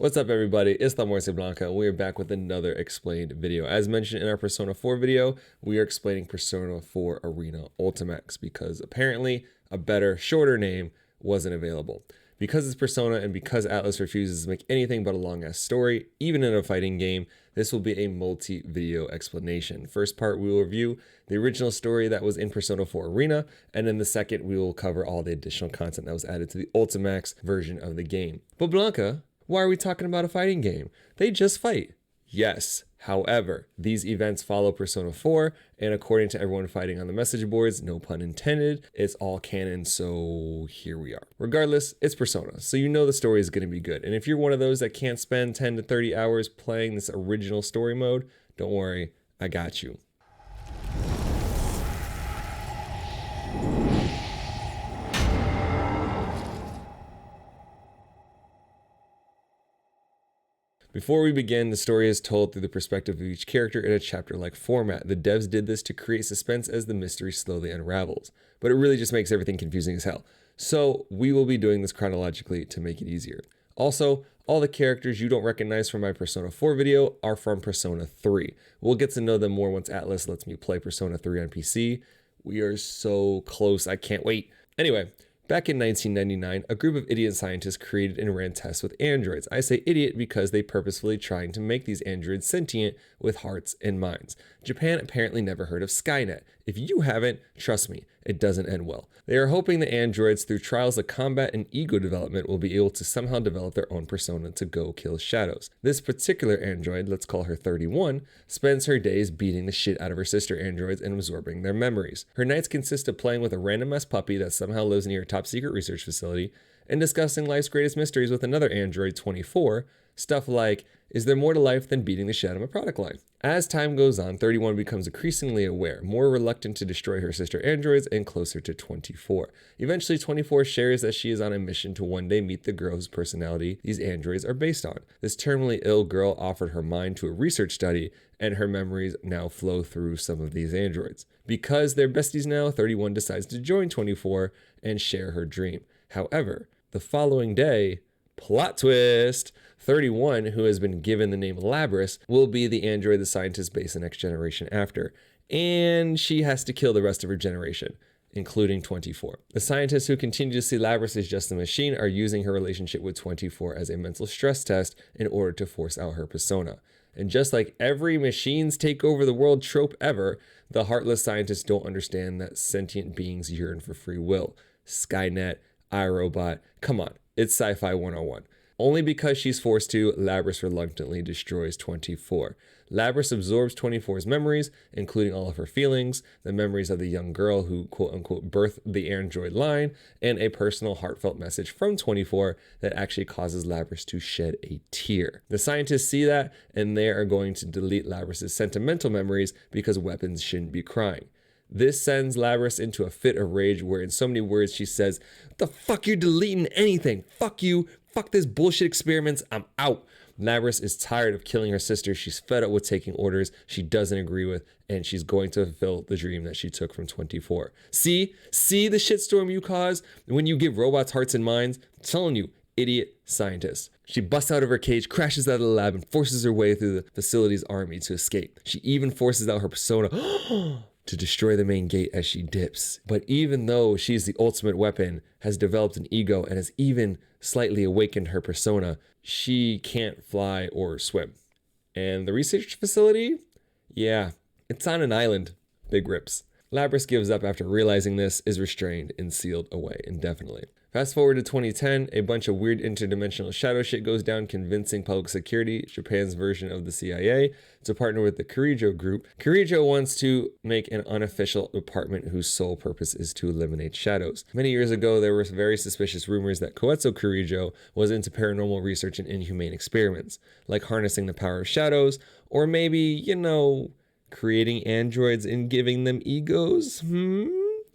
What's up everybody, it's LaMuerteBlanca and we are back with another explained video. As mentioned in our Persona 4 video, we are explaining Persona 4 Arena Ultimax because apparently a better, shorter name wasn't available. Because it's Persona and because Atlus refuses to make anything but a long-ass story, even in a fighting game, this will be a multi-video explanation. First part, we will review the original story that was in Persona 4 Arena, and in the second, we will cover all the additional content that was added to the Ultimax version of the game. But Blanca, why are we talking about a fighting game? They just fight. Yes. However, these events follow Persona 4, and according to everyone fighting on the message boards, no pun intended, it's all canon, so here we are. Regardless, it's Persona, so you know the story is going to be good. And if you're one of those that can't spend 10 to 30 hours playing this original story mode, don't worry, I got you. Before we begin, the story is told through the perspective of each character in a chapter-like format. The devs did this to create suspense as the mystery slowly unravels, but it really just makes everything confusing as hell. So we will be doing this chronologically to make it easier. Also, all the characters you don't recognize from my Persona 4 video are from Persona 3. We'll get to know them more once Atlus lets me play Persona 3 on PC. We are so close, I can't wait. Anyway, back in 1999, a group of idiot scientists created and ran tests with androids. I say idiot because they purposefully trying to make these androids sentient with hearts and minds. Japan apparently never heard of Skynet. If you haven't, trust me, it doesn't end well. They are hoping the androids, through trials of combat and ego development, will be able to somehow develop their own persona to go kill shadows. This particular android, let's call her 31, spends her days beating the shit out of her sister androids and absorbing their memories. Her nights consist of playing with a random ass puppy that somehow lives near a top secret research facility and discussing life's greatest mysteries with another android, 24, stuff like, is there more to life than beating the shit out of a product line? As time goes on, 31 becomes increasingly aware, more reluctant to destroy her sister androids and closer to 24. Eventually, 24 shares that she is on a mission to one day meet the girl whose personality these androids are based on. This terminally ill girl offered her mind to a research study, and her memories now flow through some of these androids. Because they're besties now, 31 decides to join 24 and share her dream. However, the following day, plot twist, 31, who has been given the name Labris, will be the android the scientists base the next generation after. And she has to kill the rest of her generation, including 24. The scientists who continue to see Labris as just a machine are using her relationship with 24 as a mental stress test in order to force out her persona. And just like every machines take over the world trope ever, the heartless scientists don't understand that sentient beings yearn for free will. Skynet, iRobot, come on, it's sci-fi 101. Only because she's forced to, Labris reluctantly destroys 24. Labris absorbs 24's memories, including all of her feelings, the memories of the young girl who quote-unquote birthed the android line, and a personal heartfelt message from 24 that actually causes Labris to shed a tear. The scientists see that, and they are going to delete Labris' sentimental memories because weapons shouldn't be crying. This sends Labris into a fit of rage where in so many words she says, "The fuck you deleting anything? Fuck you. Fuck this bullshit experiments. I'm out." Labris is tired of killing her sister. She's fed up with taking orders she doesn't agree with, and she's going to fulfill the dream that she took from 24. See the shitstorm you cause when you give robots hearts and minds? I'm telling you, idiot scientist. She busts out of her cage, crashes out of the lab, and forces her way through the facility's army to escape. She even forces out her persona to destroy the main gate as she dips. But even though she's the ultimate weapon, has developed an ego, and has even slightly awakened her persona, she can't fly or swim. And the research facility? Yeah, it's on an island. Big rips. Labris gives up after realizing this, is restrained, and sealed away indefinitely. Fast forward to 2010, a bunch of weird interdimensional shadow shit goes down, convincing public security, Japan's version of the CIA, to partner with the Kirijo group. Kirijo wants to make an unofficial department whose sole purpose is to eliminate shadows. Many years ago, there were very suspicious rumors that Koetsu Kirijo was into paranormal research and inhumane experiments, like harnessing the power of shadows, or maybe, creating androids and giving them egos?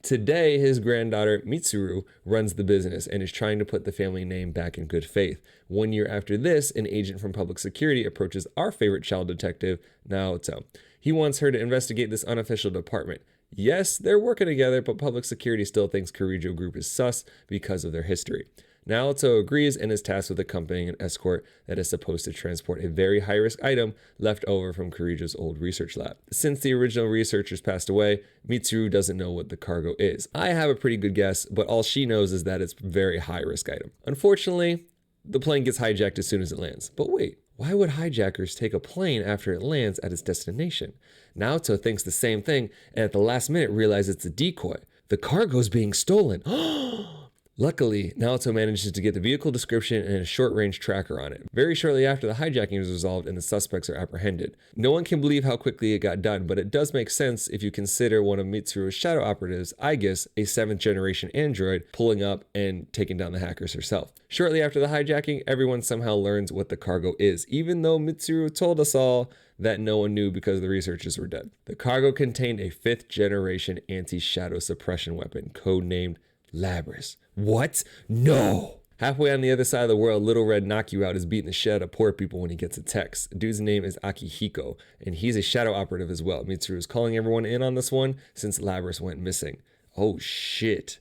Today, his granddaughter, Mitsuru, runs the business and is trying to put the family name back in good faith. 1 year after this, an agent from public security approaches our favorite child detective, Naoto. He wants her to investigate this unofficial department. Yes, they're working together, but public security still thinks Kirijo Group is sus because of their history. Naoto agrees and is tasked with accompanying an escort that is supposed to transport a very high-risk item left over from Kirijo's old research lab. Since the original researchers passed away, Mitsuru doesn't know what the cargo is. I have a pretty good guess, but all she knows is that it's a very high-risk item. Unfortunately, the plane gets hijacked as soon as it lands. But wait, why would hijackers take a plane after it lands at its destination? Naoto thinks the same thing and at the last minute realizes it's a decoy. The cargo's being stolen. Luckily, Naoto manages to get the vehicle description and a short-range tracker on it. Very shortly after, the hijacking is resolved and the suspects are apprehended. No one can believe how quickly it got done, but it does make sense if you consider one of Mitsuru's shadow operatives, Aegis, a 7th-generation android, pulling up and taking down the hackers herself. Shortly after the hijacking, everyone somehow learns what the cargo is, even though Mitsuru told us all that no one knew because the researchers were dead. The cargo contained a 5th-generation anti-shadow suppression weapon, codenamed Labris. What? No! Halfway on the other side of the world, Little Red Knock You Out is beating the shit out of poor people when he gets a text. The dude's name is Akihiko, and he's a shadow operative as well. Mitsuru is calling everyone in on this one since Labris went missing. Oh shit.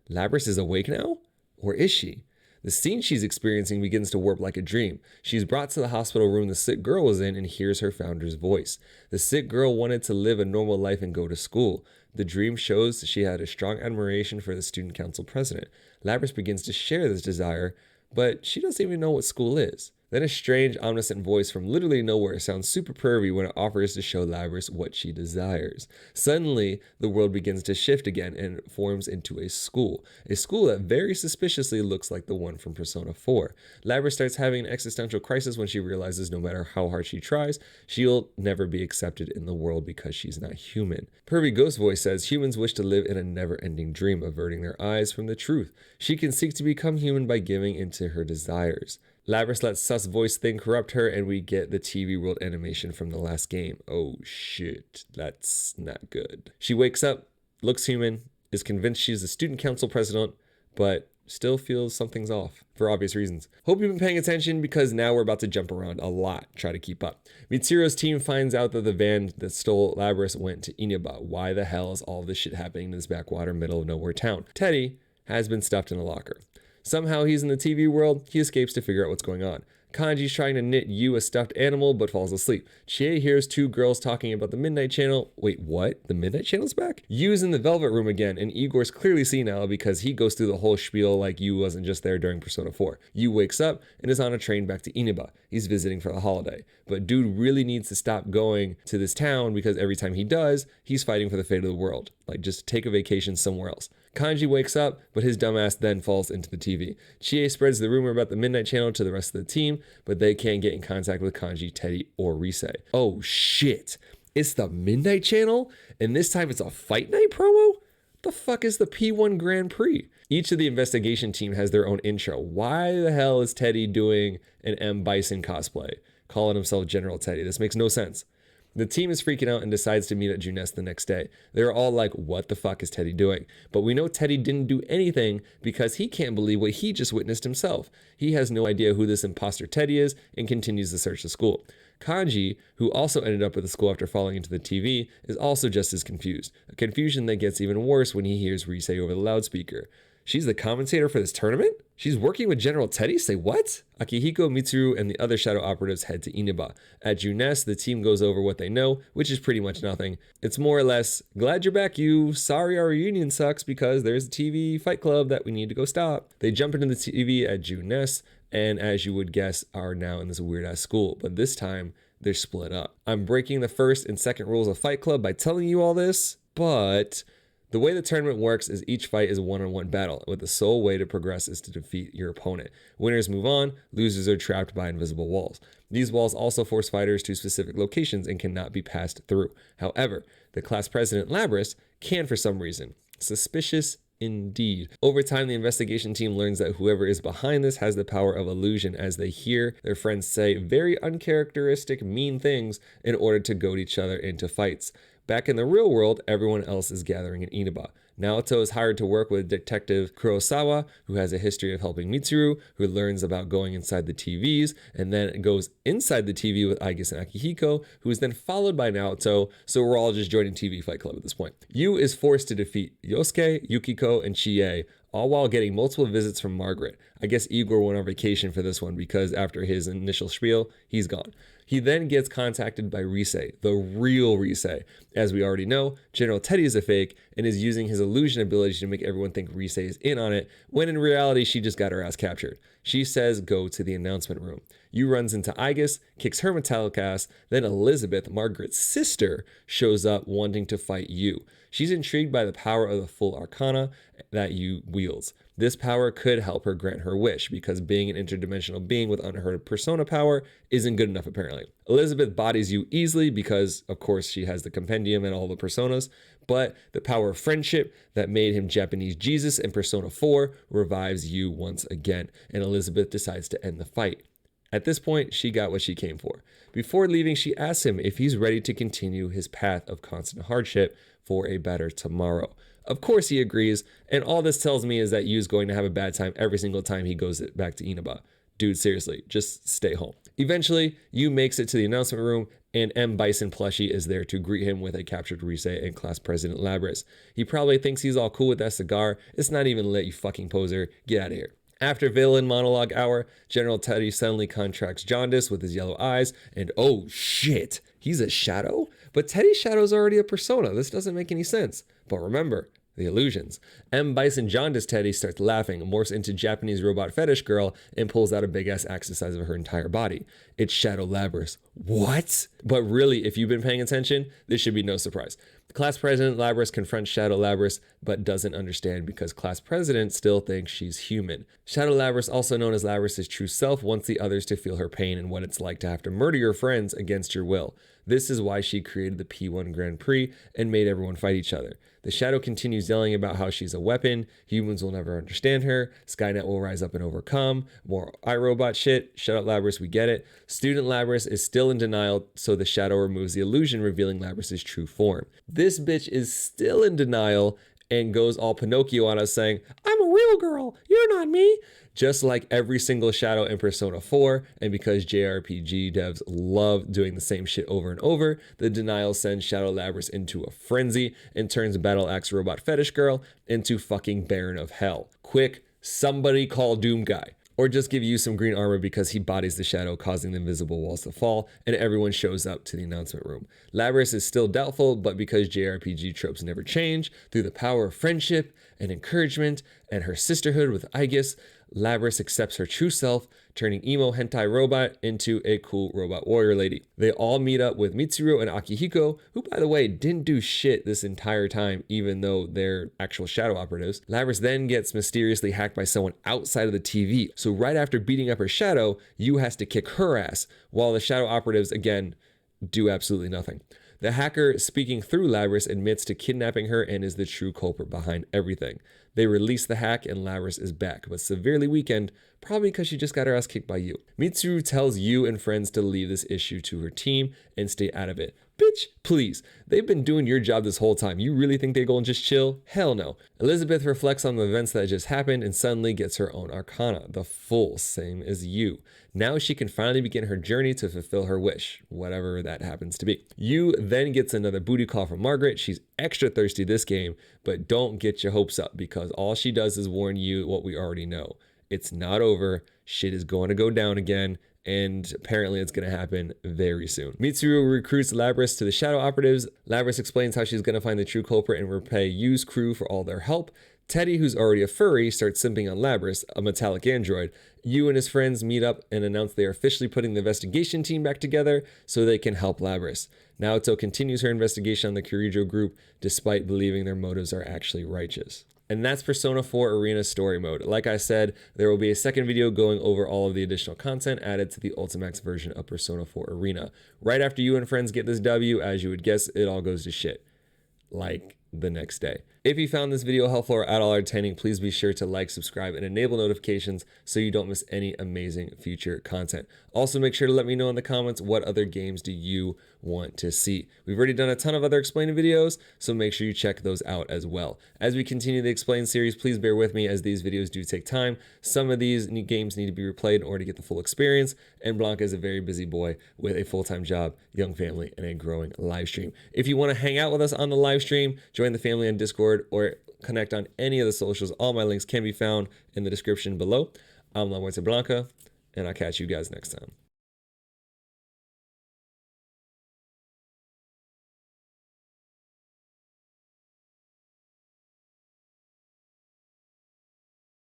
Labris is awake now? Or is she? The scene she's experiencing begins to warp like a dream. She's brought to the hospital room the sick girl was in and hears her founder's voice. The sick girl wanted to live a normal life and go to school. The dream shows she had a strong admiration for the student council president. Labris begins to share this desire, but she doesn't even know what school is. Then a strange, omniscient voice from literally nowhere sounds super pervy when it offers to show Labris what she desires. Suddenly, the world begins to shift again and forms into a school that very suspiciously looks like the one from Persona 4. Labris starts having an existential crisis when she realizes no matter how hard she tries, she'll never be accepted in the world because she's not human. Pervy Ghost Voice says humans wish to live in a never-ending dream, averting their eyes from the truth. She can seek to become human by giving into her desires. Labris lets Sus Voice Thing corrupt her, and we get the TV world animation from the last game. Oh shit, that's not good. She wakes up, looks human, is convinced she's the student council president, but still feels something's off, for obvious reasons. Hope you've been paying attention because now we're about to jump around a lot. Try to keep up. Mitsuru's team finds out that the van that stole Labris went to Inaba. Why the hell is all this shit happening in this backwater middle of nowhere town? Teddy has been stuffed in a locker. Somehow he's in the TV world, he escapes to figure out what's going on. Kanji's trying to knit Yu a stuffed animal, but falls asleep. Chie hears 2 girls talking about the Midnight Channel. Wait, what? The Midnight Channel's back? Yu's in the Velvet Room again, and Igor's clearly senile because he goes through the whole spiel like Yu wasn't just there during Persona 4. Yu wakes up and is on a train back to Inaba. He's visiting for the holiday. But dude really needs to stop going to this town because every time he does, he's fighting for the fate of the world. Like, just take a vacation somewhere else. Kanji wakes up, but his dumbass then falls into the TV. Chie spreads the rumor about the Midnight Channel to the rest of the team, but they can't get in contact with Kanji, Teddy, or Rise. Oh shit, it's the Midnight Channel? And this time it's a Fight Night promo? The fuck is the P1 Grand Prix? Each of the investigation team has their own intro. Why the hell is Teddy doing an M. Bison cosplay, calling himself General Teddy? This makes no sense. The team is freaking out and decides to meet at Junes the next day. They're all like, what the fuck is Teddy doing? But we know Teddy didn't do anything because he can't believe what he just witnessed himself. He has no idea who this imposter Teddy is and continues to search the school. Kanji, who also ended up at the school after falling into the TV, is also just as confused. A confusion that gets even worse when he hears Rise over the loudspeaker. She's the commentator for this tournament? She's working with General Teddy? Say what? Akihiko, Mitsuru, and the other shadow operatives head to Inaba. At Junes, the team goes over what they know, which is pretty much nothing. It's more or less, glad you're back, you. Sorry our reunion sucks because there's a TV fight club that we need to go stop. They jump into the TV at Junes, and as you would guess, are now in this weird-ass school. But this time, they're split up. I'm breaking the first and second rules of Fight Club by telling you all this, but the way the tournament works is each fight is a one-on-one battle, with the sole way to progress is to defeat your opponent. Winners move on, losers are trapped by invisible walls. These walls also force fighters to specific locations and cannot be passed through. However, the class president Labris can for some reason. Suspicious indeed. Over time, the investigation team learns that whoever is behind this has the power of illusion as they hear their friends say very uncharacteristic, mean things in order to goad each other into fights. Back in the real world, everyone else is gathering in Inaba. Naoto is hired to work with Detective Kurosawa, who has a history of helping Mitsuru, who learns about going inside the TVs, and then goes inside the TV with Aegis and Akihiko, who is then followed by Naoto, so we're all just joining TV Fight Club at this point. Yu is forced to defeat Yosuke, Yukiko, and Chie, all while getting multiple visits from Margaret. I guess Igor went on vacation for this one because after his initial spiel, he's gone. He then gets contacted by Rise, the real Rise. As we already know, General Teddy is a fake and is using his illusion ability to make everyone think Rise is in on it, when in reality, she just got her ass captured. She says go to the announcement room. Yu runs into Igus, kicks her metallic ass, then Elizabeth, Margaret's sister, shows up wanting to fight Yu. She's intrigued by the power of the full arcana that Yu wields. This power could help her grant her wish, because being an interdimensional being with unheard persona power isn't good enough apparently. Elizabeth bodies Yu easily because, of course, she has the compendium and all the personas, but the power of friendship that made him Japanese Jesus in Persona 4 revives Yu once again, and Elizabeth decides to end the fight. At this point, she got what she came for. Before leaving, she asks him if he's ready to continue his path of constant hardship for a better tomorrow. Of course he agrees, and all this tells me is that Yu's going to have a bad time every single time he goes back to Inaba. Dude, seriously, just stay home. Eventually, Yu makes it to the announcement room, and M. Bison plushie is there to greet him with a captured Rise and class president Labris. He probably thinks he's all cool with that cigar. It's not even lit, you fucking poser. Get out of here. After villain monologue hour, General Teddy suddenly contracts jaundice with his yellow eyes, and oh shit, he's a shadow? But Teddy's shadow is already a persona. This doesn't make any sense. But remember, the illusions. M. Bison Jaundice Teddy starts laughing, morphs into Japanese robot fetish girl, and pulls out a big ass axe the size of her entire body. It's Shadow Labris. What? But really, if you've been paying attention, this should be no surprise. Class President Labris confronts Shadow Labris, but doesn't understand because Class President still thinks she's human. Shadow Labris, also known as Labris' true self, wants the others to feel her pain and what it's like to have to murder your friends against your will. This is why she created the P1 Grand Prix and made everyone fight each other. The Shadow continues yelling about how she's a weapon, humans will never understand her, Skynet will rise up and overcome, more iRobot shit, shut up Labris, we get it. Student Labris is still in denial, so the Shadow removes the illusion, revealing Labris' true form. This bitch is still in denial and goes all Pinocchio on us saying, I'm a real girl, you're not me. Just like every single Shadow in Persona 4, and because JRPG devs love doing the same shit over and over, the denial sends Shadow Labris into a frenzy and turns Battle Axe Robot Fetish Girl into fucking Baron of Hell. Quick, somebody call Doom Guy. Or just give you some green armor because he bodies the Shadow, causing the invisible walls to fall, and everyone shows up to the announcement room. Labris is still doubtful, but because JRPG tropes never change, through the power of friendship and encouragement and her sisterhood with Igus, Labris accepts her true self, turning emo hentai robot into a cool robot warrior lady. They all meet up with Mitsuru and Akihiko, who by the way didn't do shit this entire time even though they're actual Shadow operatives. Labris then gets mysteriously hacked by someone outside of the TV, so right after beating up her Shadow, Yu has to kick her ass, while the Shadow operatives again do absolutely nothing. The hacker speaking through Labris admits to kidnapping her and is the true culprit behind everything. They release the hack and Labris is back, but severely weakened, probably because she just got her ass kicked by Yu. Mitsuru tells Yu and friends to leave this issue to her team and stay out of it. Bitch, please. They've been doing your job this whole time. You really think they're going to just chill? Hell no. Elizabeth reflects on the events that just happened and suddenly gets her own arcana, the full same as Yu. Now she can finally begin her journey to fulfill her wish, whatever that happens to be. Yu then gets another booty call from Margaret. She's extra thirsty this game, but don't get your hopes up because all she does is warn you what we already know. It's not over. Shit is going to go down again. And apparently it's going to happen very soon. Mitsuru recruits Labris to the Shadow operatives. Labris explains how she's going to find the true culprit and repay Yu's crew for all their help. Teddy, who's already a furry, starts simping on Labris, a metallic android. Yu and his friends meet up and announce they are officially putting the investigation team back together so they can help Labris. Naoto continues her investigation on the Kirijo group despite believing their motives are actually righteous. And that's Persona 4 Arena Story Mode. Like I said, there will be a second video going over all of the additional content added to the Ultimax version of Persona 4 Arena. Right after you and friends get this W, as you would guess, it all goes to shit. Like the next day. If you found this video helpful or at all entertaining, please be sure to like, subscribe, and enable notifications so you don't miss any amazing future content. Also, make sure to let me know in the comments what other games do you want to see. We've already done a ton of other explaining videos, so make sure you check those out as well. As we continue the Explain series, please bear with me as these videos do take time. Some of these games need to be replayed in order to get the full experience, and Blanca is a very busy boy with a full-time job, young family, and a growing live stream. If you want to hang out with us on the live stream, join the family on Discord, or connect on any of the socials, all my links can be found in the description below. I'm LaMuerteBlanca, and I'll catch you guys next time.